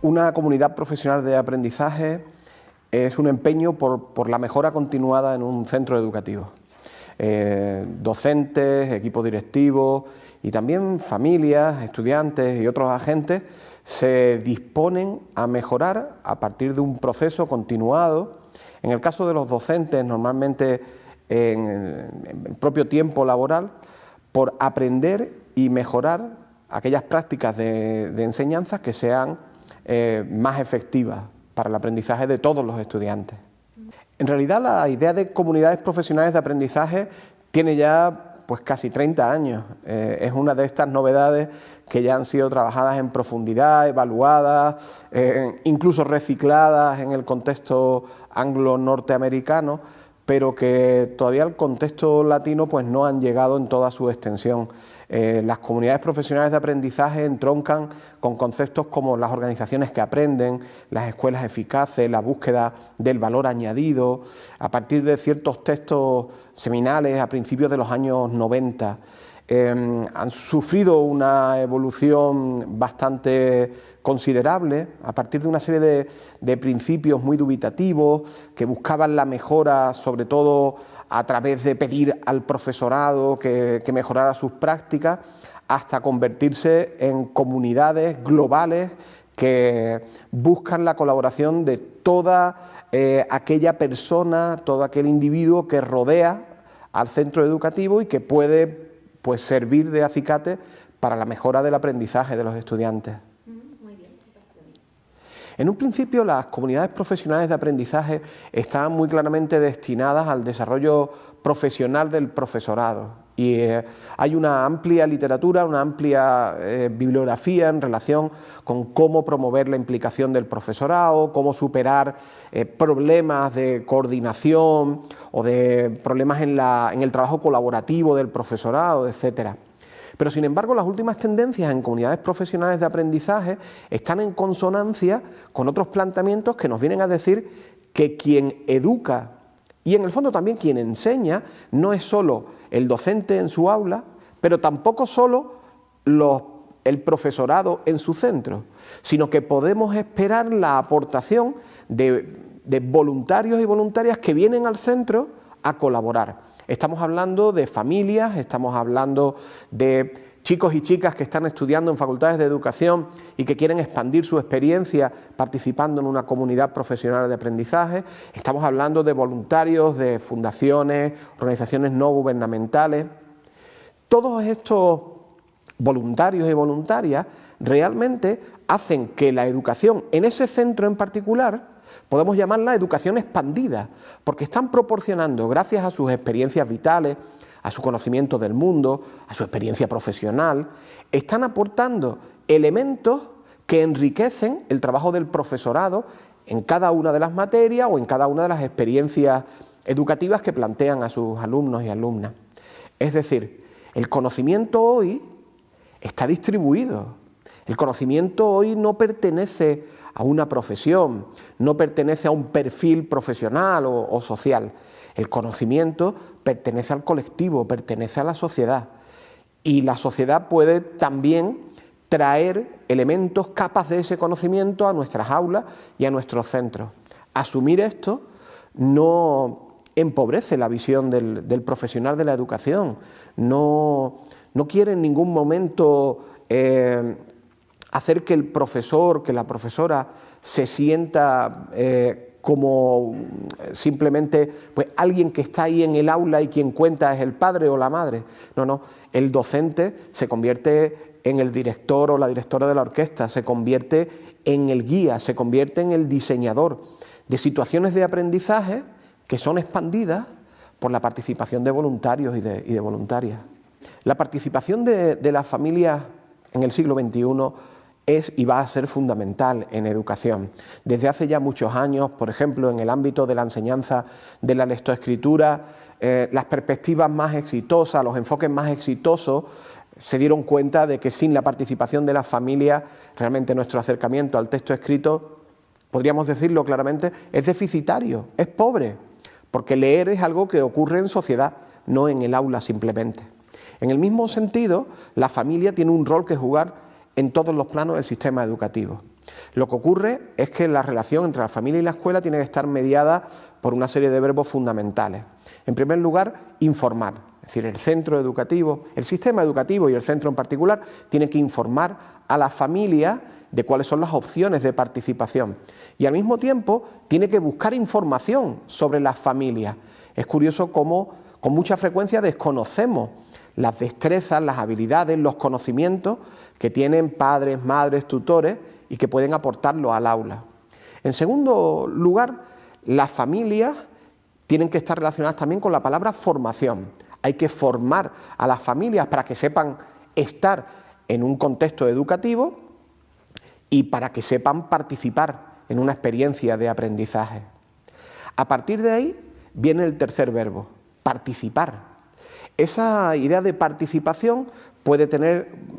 Una comunidad profesional de aprendizaje es un empeño por la mejora continuada en un centro educativo. Docentes, equipos directivos y también familias, estudiantes y otros agentes se disponen a mejorar a partir de un proceso continuado. En el caso de los docentes, normalmente en el propio tiempo laboral, por aprender y mejorar aquellas prácticas de enseñanza que sean más efectivas para el aprendizaje de todos los estudiantes. En realidad, la idea de comunidades profesionales de aprendizaje tiene ya pues casi 30 años. Es una de estas novedades que ya han sido trabajadas en profundidad, evaluadas, incluso recicladas en el contexto anglo-norteamericano, pero que todavía el contexto latino pues no han llegado en toda su extensión. Las comunidades profesionales de aprendizaje entroncan con conceptos como las organizaciones que aprenden, las escuelas eficaces, la búsqueda del valor añadido, a partir de ciertos textos seminales a principios de los años 90. Han sufrido una evolución bastante considerable a partir de una serie de principios muy dubitativos que buscaban la mejora, sobre todo a través de pedir al profesorado que mejorara sus prácticas, hasta convertirse en comunidades globales que buscan la colaboración de toda aquella persona, todo aquel individuo que rodea al centro educativo y que puede pues servir de acicate para la mejora del aprendizaje de los estudiantes. Muy bien. En un principio, las comunidades profesionales de aprendizaje estaban muy claramente destinadas al desarrollo profesional del profesorado y hay una amplia literatura, una amplia bibliografía en relación con cómo promover la implicación del profesorado, cómo superar problemas de coordinación o de problemas en el trabajo colaborativo del profesorado, etcétera. Pero, sin embargo, las últimas tendencias en comunidades profesionales de aprendizaje están en consonancia con otros planteamientos que nos vienen a decir que quien educa y, en el fondo, también quien enseña no es solo el docente en su aula, pero tampoco solo el profesorado en su centro, sino que podemos esperar la aportación de voluntarios y voluntarias que vienen al centro a colaborar. Estamos hablando de familias, estamos hablando de chicos y chicas que están estudiando en facultades de educación y que quieren expandir su experiencia participando en una comunidad profesional de aprendizaje. Estamos hablando de voluntarios, de fundaciones, organizaciones no gubernamentales. Todos estos voluntarios y voluntarias realmente hacen que la educación en ese centro en particular podemos llamarla educación expandida, porque están proporcionando, gracias a sus experiencias vitales, a su conocimiento del mundo, a su experiencia profesional, están aportando elementos que enriquecen el trabajo del profesorado en cada una de las materias o en cada una de las experiencias educativas que plantean a sus alumnos y alumnas. Es decir, el conocimiento hoy está distribuido. El conocimiento hoy no pertenece a una profesión, no pertenece a un perfil profesional o social. El conocimiento pertenece al colectivo, pertenece a la sociedad. Y la sociedad puede también traer elementos, capas de ese conocimiento a nuestras aulas y a nuestros centros. Asumir esto no empobrece la visión del profesional de la educación, no quiere en ningún momento hacer que el profesor, que la profesora se sienta como simplemente pues, alguien que está ahí en el aula y quien cuenta es el padre o la madre. No, el docente se convierte en el director o la directora de la orquesta, se convierte en el guía, se convierte en el diseñador de situaciones de aprendizaje que son expandidas por la participación de voluntarios y de voluntarias. La participación de las familias en el siglo XXI es y va a ser fundamental en educación. Desde hace ya muchos años, por ejemplo, en el ámbito de la enseñanza de la lectoescritura, las perspectivas más exitosas, los enfoques más exitosos, se dieron cuenta de que sin la participación de las familias, realmente nuestro acercamiento al texto escrito, podríamos decirlo claramente, es deficitario, es pobre, porque leer es algo que ocurre en sociedad, no en el aula simplemente. En el mismo sentido, la familia tiene un rol que jugar en todos los planos del sistema educativo. Lo que ocurre es que la relación entre la familia y la escuela tiene que estar mediada por una serie de verbos fundamentales. En primer lugar, informar. Es decir, el centro educativo, el sistema educativo y el centro en particular tienen que informar a la familia de cuáles son las opciones de participación. Y al mismo tiempo tiene que buscar información sobre las familias. Es curioso cómo con mucha frecuencia desconocemos las destrezas, las habilidades, los conocimientos que tienen padres, madres, tutores y que pueden aportarlo al aula. En segundo lugar, las familias tienen que estar relacionadas también con la palabra formación. Hay que formar a las familias para que sepan estar en un contexto educativo y para que sepan participar en una experiencia de aprendizaje. A partir de ahí viene el tercer verbo, participar. Esa idea de participación puede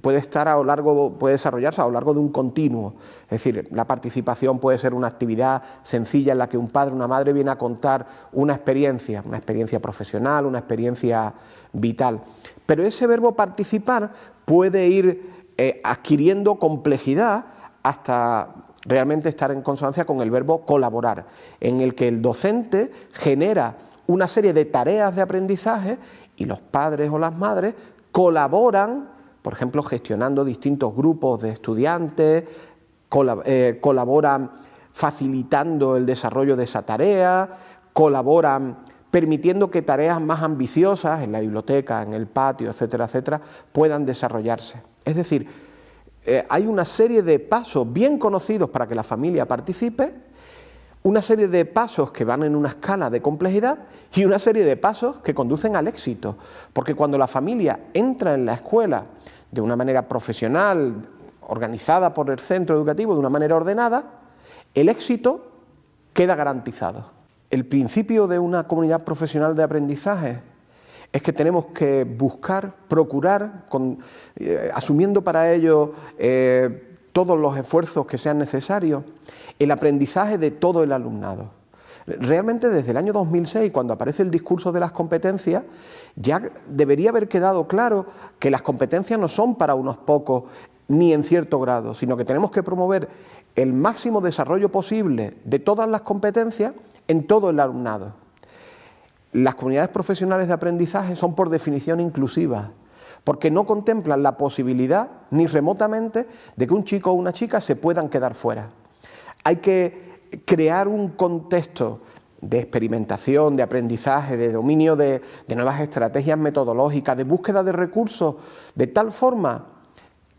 desarrollarse a lo largo de un continuo. Es decir, la participación puede ser una actividad sencilla en la que un padre o una madre viene a contar una experiencia profesional, una experiencia vital. Pero ese verbo participar puede ir adquiriendo complejidad hasta realmente estar en consonancia con el verbo colaborar, en el que el docente genera una serie de tareas de aprendizaje y los padres o las madres colaboran, por ejemplo, gestionando distintos grupos de estudiantes, colaboran facilitando el desarrollo de esa tarea, colaboran permitiendo que tareas más ambiciosas en la biblioteca, en el patio, etcétera, etcétera, puedan desarrollarse. Es decir, hay una serie de pasos bien conocidos para que la familia participe, una serie de pasos que van en una escala de complejidad y una serie de pasos que conducen al éxito. Porque cuando la familia entra en la escuela de una manera profesional, organizada por el centro educativo, de una manera ordenada, el éxito queda garantizado. El principio de una comunidad profesional de aprendizaje es que tenemos que buscar, procurar, asumiendo para ello todos los esfuerzos que sean necesarios, el aprendizaje de todo el alumnado. Realmente desde el año 2006, cuando aparece el discurso de las competencias, ya debería haber quedado claro que las competencias no son para unos pocos ni en cierto grado, sino que tenemos que promover el máximo desarrollo posible de todas las competencias en todo el alumnado. Las comunidades profesionales de aprendizaje son por definición inclusivas, porque no contemplan la posibilidad, ni remotamente, de que un chico o una chica se puedan quedar fuera. Hay que crear un contexto de experimentación, de aprendizaje, de dominio de nuevas estrategias metodológicas, de búsqueda de recursos, de tal forma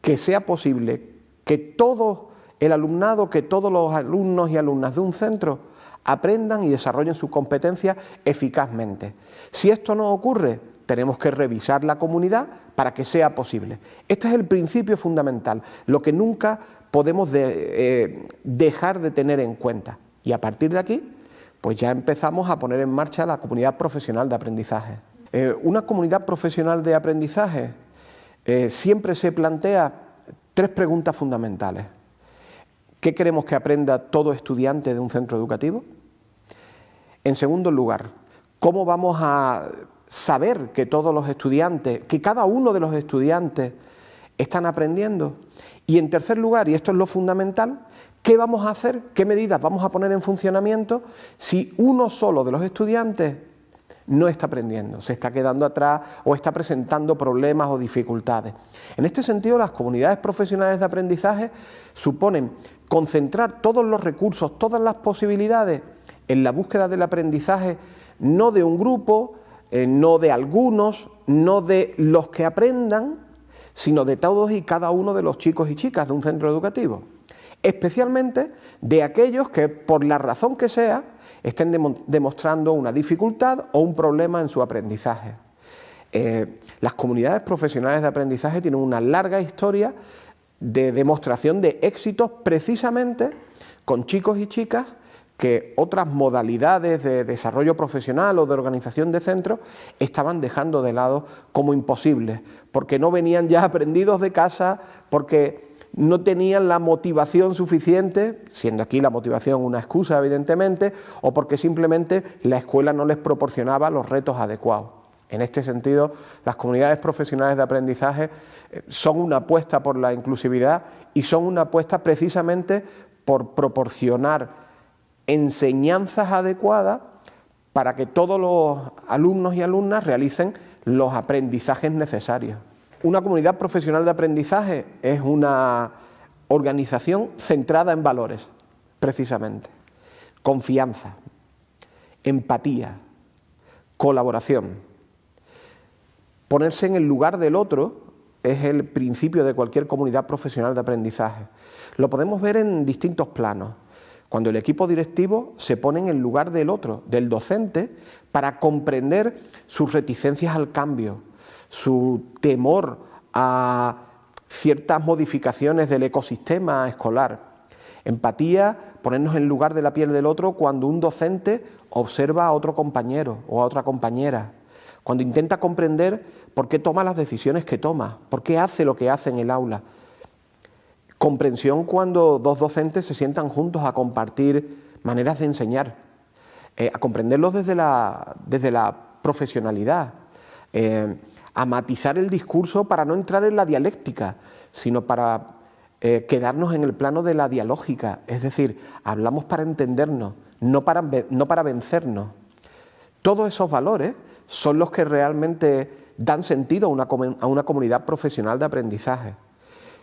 que sea posible que todo el alumnado, que todos los alumnos y alumnas de un centro aprendan y desarrollen sus competencias eficazmente. Si esto no ocurre, tenemos que revisar la comunidad para que sea posible. Este es el principio fundamental, lo que nunca podemos dejar de tener en cuenta. Y a partir de aquí, pues ya empezamos a poner en marcha la comunidad profesional de aprendizaje. Una comunidad profesional de aprendizaje siempre se plantea tres preguntas fundamentales. ¿Qué queremos que aprenda todo estudiante de un centro educativo? En segundo lugar, ¿cómo vamos a saber que todos los estudiantes, que cada uno de los estudiantes están aprendiendo? Y en tercer lugar, y esto es lo fundamental, ¿qué vamos a hacer? ¿Qué medidas vamos a poner en funcionamiento si uno solo de los estudiantes no está aprendiendo, se está quedando atrás o está presentando problemas o dificultades? En este sentido, las comunidades profesionales de aprendizaje suponen concentrar todos los recursos, todas las posibilidades en la búsqueda del aprendizaje, no de un grupo, no de algunos, no de los que aprendan, sino de todos y cada uno de los chicos y chicas de un centro educativo, especialmente de aquellos que, por la razón que sea, estén demostrando una dificultad o un problema en su aprendizaje. Las comunidades profesionales de aprendizaje tienen una larga historia de demostración de éxitos precisamente con chicos y chicas que otras modalidades de desarrollo profesional o de organización de centros estaban dejando de lado como imposibles, porque no venían ya aprendidos de casa, porque no tenían la motivación suficiente, siendo aquí la motivación una excusa evidentemente, o porque simplemente la escuela no les proporcionaba los retos adecuados. En este sentido, las comunidades profesionales de aprendizaje son una apuesta por la inclusividad y son una apuesta precisamente por proporcionar enseñanzas adecuadas para que todos los alumnos y alumnas realicen los aprendizajes necesarios. Una comunidad profesional de aprendizaje es una organización centrada en valores, precisamente. Confianza, empatía, colaboración. Ponerse en el lugar del otro es el principio de cualquier comunidad profesional de aprendizaje. Lo podemos ver en distintos planos. Cuando el equipo directivo se pone en el lugar del otro, del docente, para comprender sus reticencias al cambio, su temor a ciertas modificaciones del ecosistema escolar. Empatía, ponernos en lugar de la piel del otro cuando un docente observa a otro compañero o a otra compañera, cuando intenta comprender por qué toma las decisiones que toma, por qué hace lo que hace en el aula. Comprensión cuando dos docentes se sientan juntos a compartir maneras de enseñar, a comprenderlos desde la profesionalidad, a matizar el discurso para no entrar en la dialéctica, sino para quedarnos en el plano de la dialógica, es decir, hablamos para entendernos, no para vencernos. Todos esos valores son los que realmente dan sentido a una comunidad profesional de aprendizaje.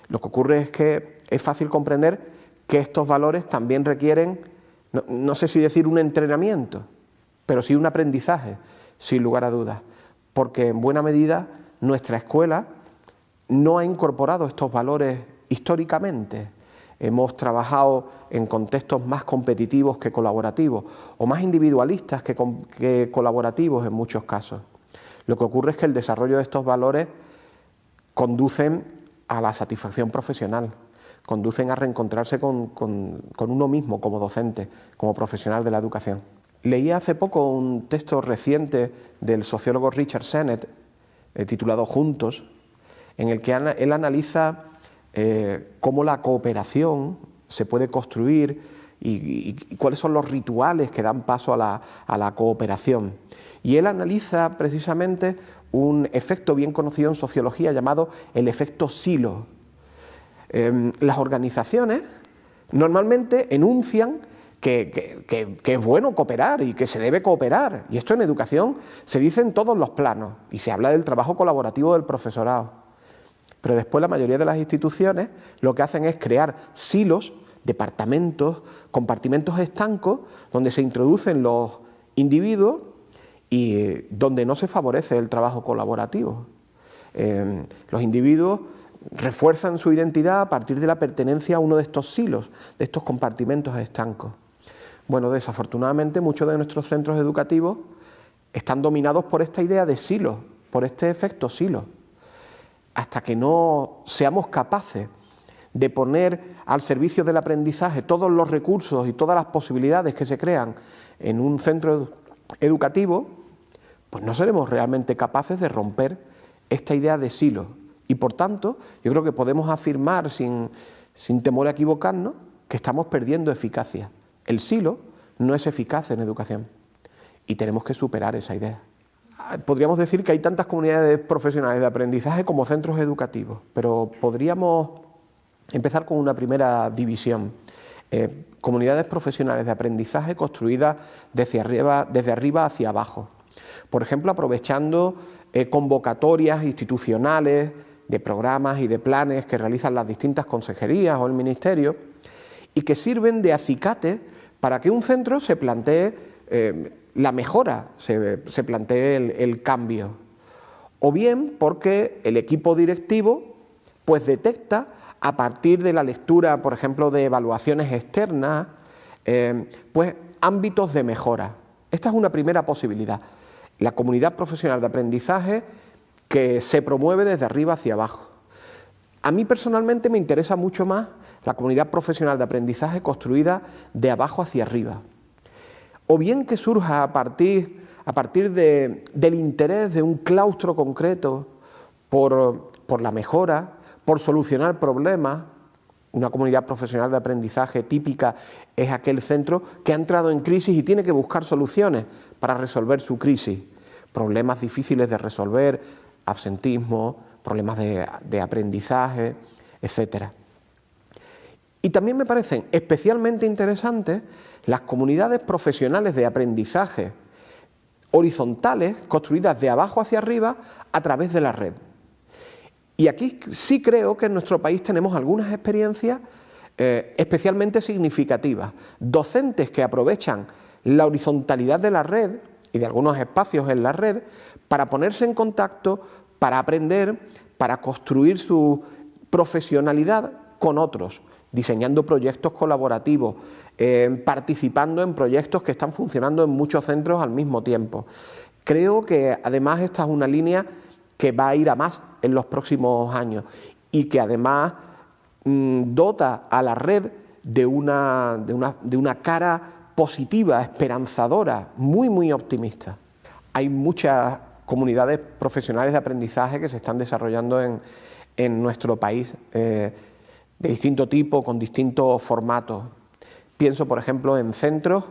Lo que ocurre es que es fácil comprender que estos valores también requieren, no sé si decir un entrenamiento, pero sí un aprendizaje, sin lugar a dudas, porque en buena medida nuestra escuela no ha incorporado estos valores históricamente. Hemos trabajado en contextos más competitivos que colaborativos, o más individualistas que colaborativos en muchos casos. Lo que ocurre es que el desarrollo de estos valores conducen a la satisfacción profesional, conducen a reencontrarse con uno mismo como docente, como profesional de la educación. Leí hace poco un texto reciente del sociólogo Richard Sennett, titulado Juntos, en el que él analiza cómo la cooperación se puede construir y cuáles son los rituales que dan paso a la cooperación. Y él analiza precisamente un efecto bien conocido en sociología llamado el efecto silo. Las organizaciones normalmente enuncian que es bueno cooperar y que se debe cooperar. Y esto en educación se dice en todos los planos y se habla del trabajo colaborativo del profesorado. Pero después la mayoría de las instituciones lo que hacen es crear silos, departamentos, compartimentos estancos donde se introducen los individuos y donde no se favorece el trabajo colaborativo. Los individuos refuerzan su identidad a partir de la pertenencia a uno de estos silos, de estos compartimentos estancos. Bueno, desafortunadamente muchos de nuestros centros educativos están dominados por esta idea de silo, por este efecto silo. Hasta que no seamos capaces de poner al servicio del aprendizaje todos los recursos y todas las posibilidades que se crean en un centro educativo, pues no seremos realmente capaces de romper esta idea de silo. Y por tanto, yo creo que podemos afirmar sin temor a equivocarnos que estamos perdiendo eficacia. El silo no es eficaz en educación y tenemos que superar esa idea. Podríamos decir que hay tantas comunidades profesionales de aprendizaje como centros educativos, pero podríamos empezar con una primera división. Comunidades profesionales de aprendizaje construidas desde arriba hacia abajo. Por ejemplo, aprovechando convocatorias institucionales de programas y de planes que realizan las distintas consejerías o el ministerio y que sirven de acicate para que un centro se plantee la mejora, se plantee el cambio. O bien porque el equipo directivo pues detecta a partir de la lectura, por ejemplo, de evaluaciones externas, pues ámbitos de mejora. Esta es una primera posibilidad. La comunidad profesional de aprendizaje que se promueve desde arriba hacia abajo. A mí personalmente me interesa mucho más la comunidad profesional de aprendizaje construida de abajo hacia arriba. O bien que surja a partir del interés de un claustro concreto por la mejora, por solucionar problemas. Una comunidad profesional de aprendizaje típica es aquel centro que ha entrado en crisis y tiene que buscar soluciones para resolver su crisis. Problemas difíciles de resolver, absentismo, problemas de aprendizaje, etc. Y también me parecen especialmente interesantes las comunidades profesionales de aprendizaje horizontales, construidas de abajo hacia arriba a través de la red. Y aquí sí creo que en nuestro país tenemos algunas experiencias especialmente significativas. Docentes que aprovechan la horizontalidad de la red y de algunos espacios en la red para ponerse en contacto, para aprender, para construir su profesionalidad con otros, diseñando proyectos colaborativos, participando en proyectos que están funcionando en muchos centros al mismo tiempo. Creo que además esta es una línea que va a ir a más en los próximos años y que además dota a la red de una cara positiva, esperanzadora, muy optimista. Hay muchas comunidades profesionales de aprendizaje que se están desarrollando en nuestro país, de distinto tipo, con distintos formatos. Pienso, por ejemplo, en centros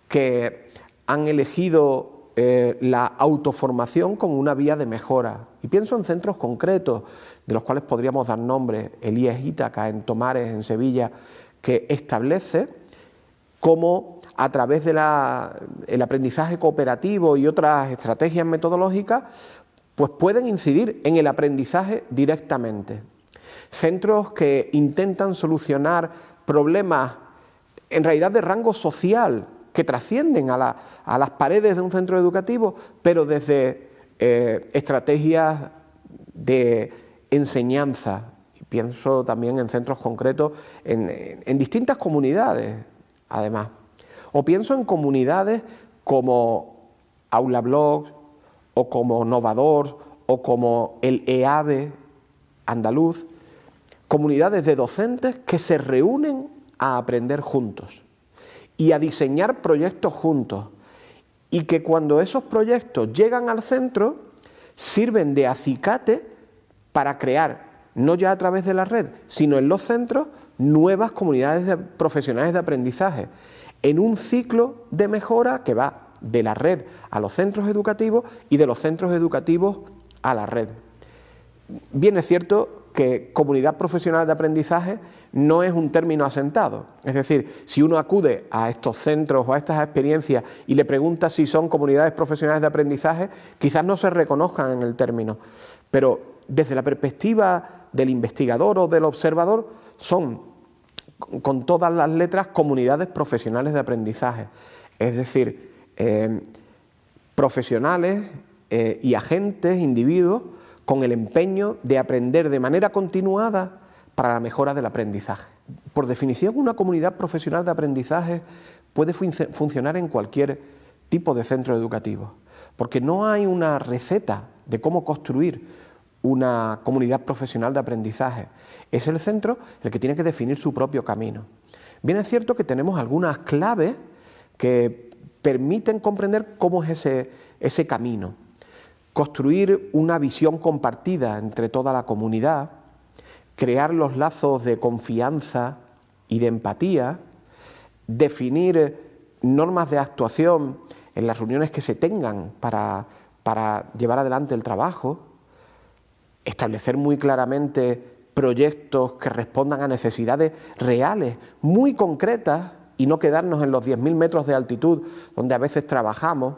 que han elegido la autoformación como una vía de mejora. Y pienso en centros concretos, de los cuales podríamos dar nombre, el IES Ítaca en Tomares, en Sevilla, que establece cómo a través del aprendizaje cooperativo y otras estrategias metodológicas, pues pueden incidir en el aprendizaje directamente. Centros que intentan solucionar problemas en realidad de rango social, que trascienden a las paredes de un centro educativo, pero desde estrategias de enseñanza. Y pienso también en centros concretos, en distintas comunidades, además. O pienso en comunidades como Aula Blogs, o como Novador, o como el EABE andaluz, comunidades de docentes que se reúnen a aprender juntos y a diseñar proyectos juntos, y que cuando esos proyectos llegan al centro sirven de acicate para crear, no ya a través de la red, sino en los centros, nuevas comunidades profesionales de aprendizaje, en un ciclo de mejora que va de la red a los centros educativos y de los centros educativos a la red. Bien es cierto que comunidad profesional de aprendizaje no es un término asentado. Es decir, si uno acude a estos centros o a estas experiencias y le pregunta si son comunidades profesionales de aprendizaje, quizás no se reconozcan en el término. Pero desde la perspectiva del investigador o del observador, son con todas las letras comunidades profesionales de aprendizaje. Es decir, profesionales y agentes, individuos, con el empeño de aprender de manera continuada para la mejora del aprendizaje. Por definición, una comunidad profesional de aprendizaje puede funcionar en cualquier tipo de centro educativo, porque no hay una receta de cómo construir una comunidad profesional de aprendizaje. Es el centro el que tiene que definir su propio camino. Bien es cierto que tenemos algunas claves que permiten comprender cómo es ese camino. Construir una visión compartida entre toda la comunidad, crear los lazos de confianza y de empatía, definir normas de actuación en las reuniones que se tengan para llevar adelante el trabajo, establecer muy claramente proyectos que respondan a necesidades reales, muy concretas, y no quedarnos en los 10.000 metros de altitud donde a veces trabajamos.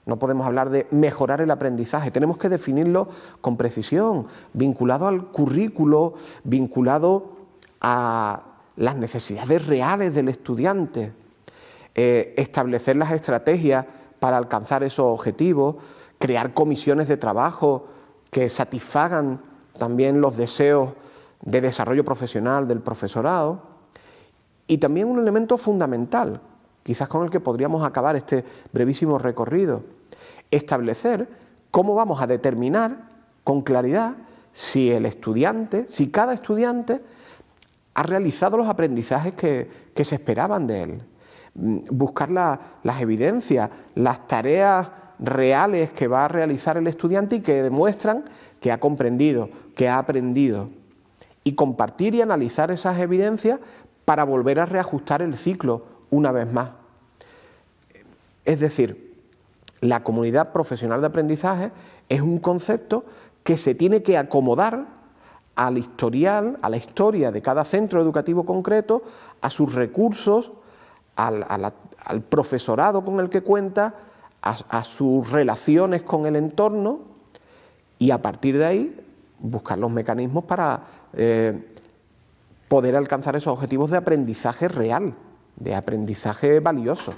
No podemos hablar de mejorar el aprendizaje, tenemos que definirlo con precisión, vinculado al currículo, vinculado a las necesidades reales del estudiante, establecer las estrategias para alcanzar esos objetivos, crear comisiones de trabajo que satisfagan también los deseos de desarrollo profesional del profesorado, y también un elemento fundamental, quizás con el que podríamos acabar este brevísimo recorrido: establecer cómo vamos a determinar con claridad si si cada estudiante ha realizado los aprendizajes que se esperaban de él. Buscar las evidencias, las tareas reales que va a realizar el estudiante y que demuestran que ha comprendido, que ha aprendido. Y compartir y analizar esas evidencias para volver a reajustar el ciclo una vez más. Es decir, la comunidad profesional de aprendizaje es un concepto que se tiene que acomodar al historial, a la historia de cada centro educativo concreto, a sus recursos, al profesorado con el que cuenta, a sus relaciones con el entorno, y a partir de ahí buscar los mecanismos para poder alcanzar esos objetivos de aprendizaje real, de aprendizaje valioso.